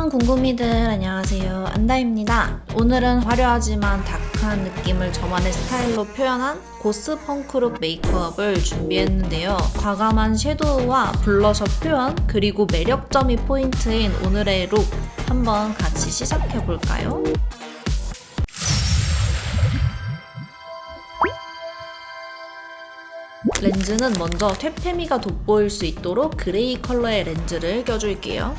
안녕 궁금이들, 안녕하세요. 안다입니다. 오늘은 화려하지만 다크한 느낌을 저만의 스타일로 표현한 고스 펑크룩 메이크업을 준비했는데요. 과감한 섀도우와 블러셔 표현, 그리고 매력점이 포인트인 오늘의 룩 한번 같이 시작해볼까요? 렌즈는 먼저 퇴폐미가 돋보일 수 있도록 그레이 컬러의 렌즈를 껴줄게요.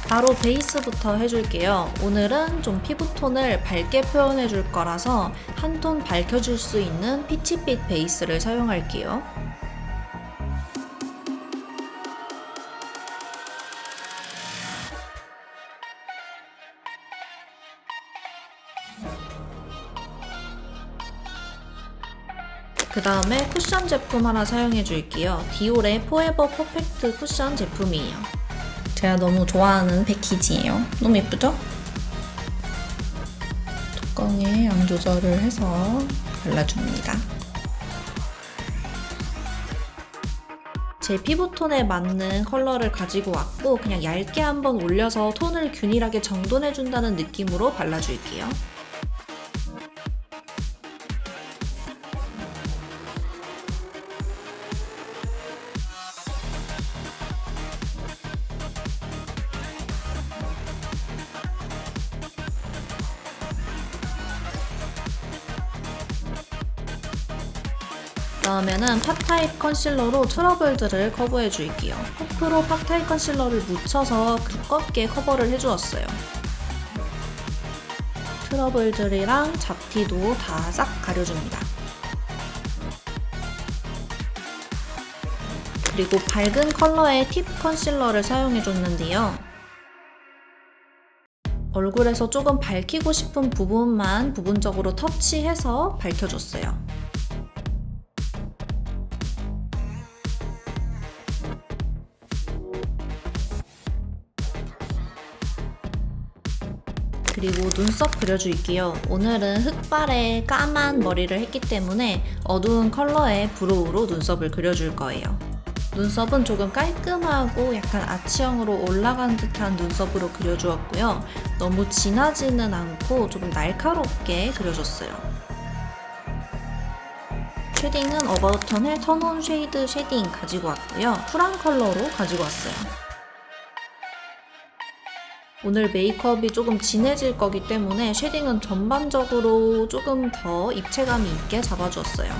바로 베이스부터 해줄게요. 오늘은 좀 피부톤을 밝게 표현해줄 거라서 한 톤 밝혀줄 수 있는 피치빛 베이스를 사용할게요. 그 다음에 쿠션 제품 하나 사용해 줄게요. 디올의 포에버 퍼펙트 쿠션 제품이에요. 제가 너무 좋아하는 패키지예요. 너무 예쁘죠? 뚜껑에 양 조절을 해서 발라줍니다. 제 피부톤에 맞는 컬러를 가지고 왔고 그냥 얇게 한번 올려서 톤을 균일하게 정돈해준다는 느낌으로 발라줄게요. 다음에는 팟타입 컨실러로 트러블들을 커버해 줄게요. 퍼프로 팟타입 컨실러를 묻혀서 두껍게 커버를 해주었어요. 트러블들이랑 잡티도 다 싹 가려줍니다. 그리고 밝은 컬러의 팁 컨실러를 사용해 줬는데요. 얼굴에서 조금 밝히고 싶은 부분만 부분적으로 터치해서 밝혀줬어요. 그리고 눈썹 그려줄게요. 오늘은 흑발에 까만 머리를 했기 때문에 어두운 컬러의 브로우로 눈썹을 그려줄 거예요. 눈썹은 조금 깔끔하고 약간 아치형으로 올라간 듯한 눈썹으로 그려주었고요. 너무 진하지는 않고 조금 날카롭게 그려줬어요. 쉐딩은 어바웃턴의 턴온 쉐이드 쉐딩 가지고 왔고요. 쿨한 컬러로 가지고 왔어요. 오늘 메이크업이 조금 진해질 거기 때문에 쉐딩은 전반적으로 조금 더 입체감이 있게 잡아주었어요.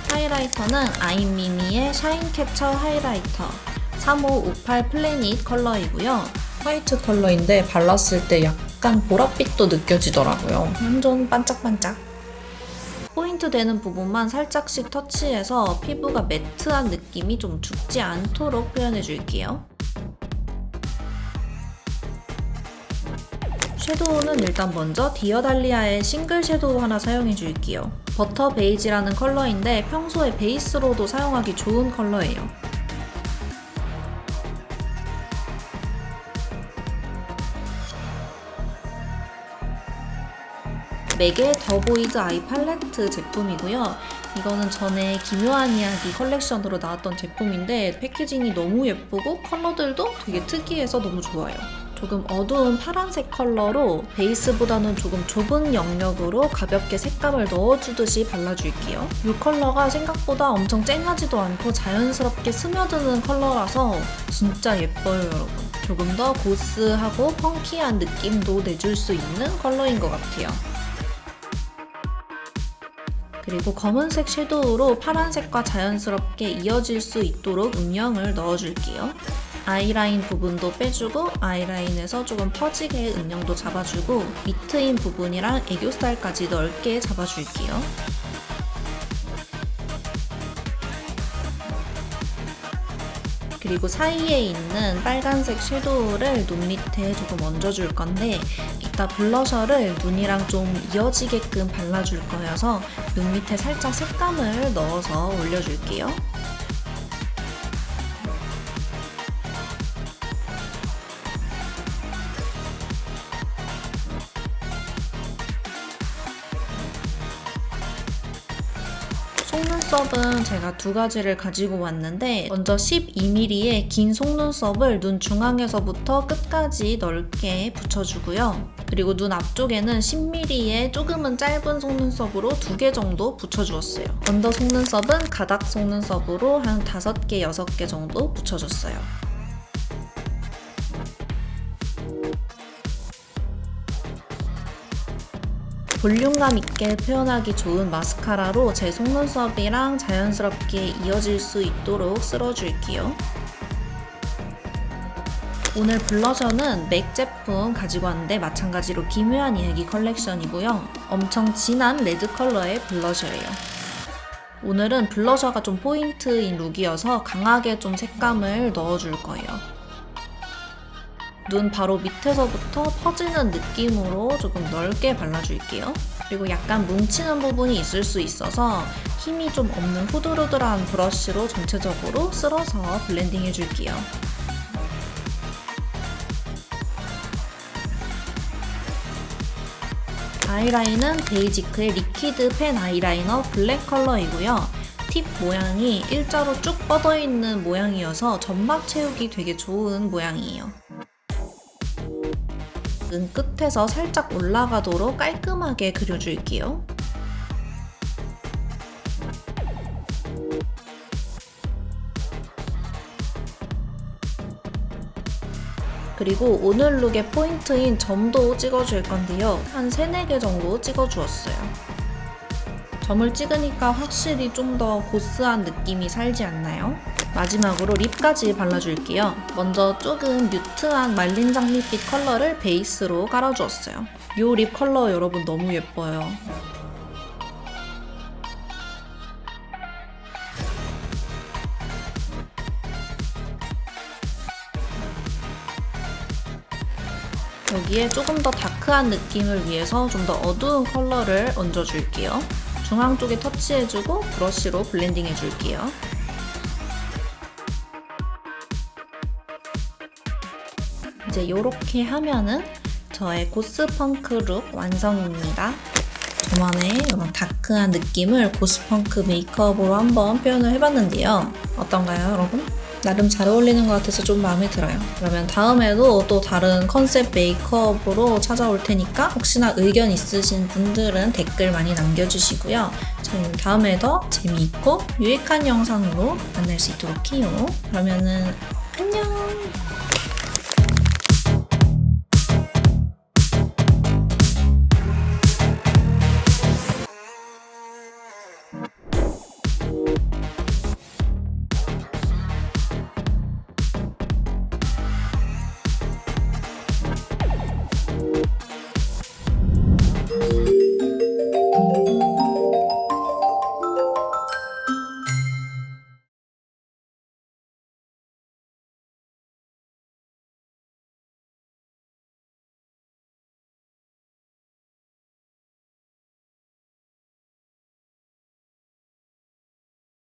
하이라이터는 아이미미의 샤인캡처 하이라이터 3558 플래닛 컬러이고요. 화이트 컬러인데 발랐을 때 약간 보랏빛도 느껴지더라고요. 완전 반짝반짝. 포인트 되는 부분만 살짝씩 터치해서 피부가 매트한 느낌이 좀 죽지 않도록 표현해줄게요. 섀도우는 일단 먼저 디어달리아의 싱글 섀도우 하나 사용해줄게요. 버터 베이지라는 컬러인데 평소에 베이스로도 사용하기 좋은 컬러예요. 맥의 더 보이즈 아이 팔레트 제품이고요. 이거는 전에 기묘한 이야기 컬렉션으로 나왔던 제품인데 패키징이 너무 예쁘고 컬러들도 되게 특이해서 너무 좋아요. 조금 어두운 파란색 컬러로 베이스보다는 조금 좁은 영역으로 가볍게 색감을 넣어주듯이 발라줄게요. 이 컬러가 생각보다 엄청 쨍하지도 않고 자연스럽게 스며드는 컬러라서 진짜 예뻐요, 여러분. 조금 더 고스하고 펑키한 느낌도 내줄 수 있는 컬러인 것 같아요. 그리고 검은색 섀도우로 파란색과 자연스럽게 이어질 수 있도록 음영을 넣어줄게요. 아이라인 부분도 빼주고 아이라인에서 조금 퍼지게 음영도 잡아주고 밑트인 부분이랑 애교살까지 넓게 잡아줄게요. 그리고 사이에 있는 빨간색 섀도우를 눈 밑에 조금 얹어줄 건데 이따 블러셔를 눈이랑 좀 이어지게끔 발라줄 거여서 눈 밑에 살짝 색감을 넣어서 올려줄게요. 속눈썹은 제가 두 가지를 가지고 왔는데 먼저 12mm의 긴 속눈썹을 눈 중앙에서부터 끝까지 넓게 붙여주고요. 그리고 눈 앞쪽에는 10mm의 조금은 짧은 속눈썹으로 2개 정도 붙여주었어요. 언더 속눈썹은 가닥 속눈썹으로 한 5개, 6개 정도 붙여줬어요. 볼륨감 있게 표현하기 좋은 마스카라로 제 속눈썹이랑 자연스럽게 이어질 수 있도록 쓸어줄게요. 오늘 블러셔는 맥 제품 가지고 왔는데 마찬가지로 기묘한 이야기 컬렉션이고요. 엄청 진한 레드 컬러의 블러셔예요. 오늘은 블러셔가 좀 포인트인 룩이어서 강하게 좀 색감을 넣어줄 거예요. 눈 바로 밑에서부터 퍼지는 느낌으로 조금 넓게 발라줄게요. 그리고 약간 뭉치는 부분이 있을 수 있어서 힘이 좀 없는 후들후들한 브러쉬로 전체적으로 쓸어서 블렌딩 해줄게요. 아이라인은 베이지크의 리퀴드 펜 아이라이너 블랙 컬러이고요. 팁 모양이 일자로 쭉 뻗어있는 모양이어서 점막 채우기 되게 좋은 모양이에요. 눈 끝에서 살짝 올라가도록 깔끔하게 그려줄게요. 그리고 오늘 룩의 포인트인 점도 찍어줄 건데요. 한 3, 4개 정도 찍어주었어요. 점을 찍으니까 확실히 좀 더 고스한 느낌이 살지 않나요? 마지막으로 립까지 발라줄게요. 먼저 조금 뮤트한 말린 장미빛 컬러를 베이스로 깔아주었어요. 이 립 컬러 여러분 너무 예뻐요. 여기에 조금 더 다크한 느낌을 위해서 좀 더 어두운 컬러를 얹어줄게요. 중앙 쪽에 터치해주고 브러쉬로 블렌딩 해줄게요. 이제 이렇게 하면은 저의 고스펑크 룩 완성입니다. 저만의 이런 다크한 느낌을 고스펑크 메이크업으로 한번 표현을 해봤는데요. 어떤가요, 여러분? 나름 잘 어울리는 것 같아서 좀 마음에 들어요. 그러면 다음에도 또 다른 컨셉 메이크업으로 찾아올 테니까 혹시나 의견 있으신 분들은 댓글 많이 남겨주시고요. 저희는 다음에 더 재미있고 유익한 영상으로 만날 수 있도록 해요. 그러면은 안녕!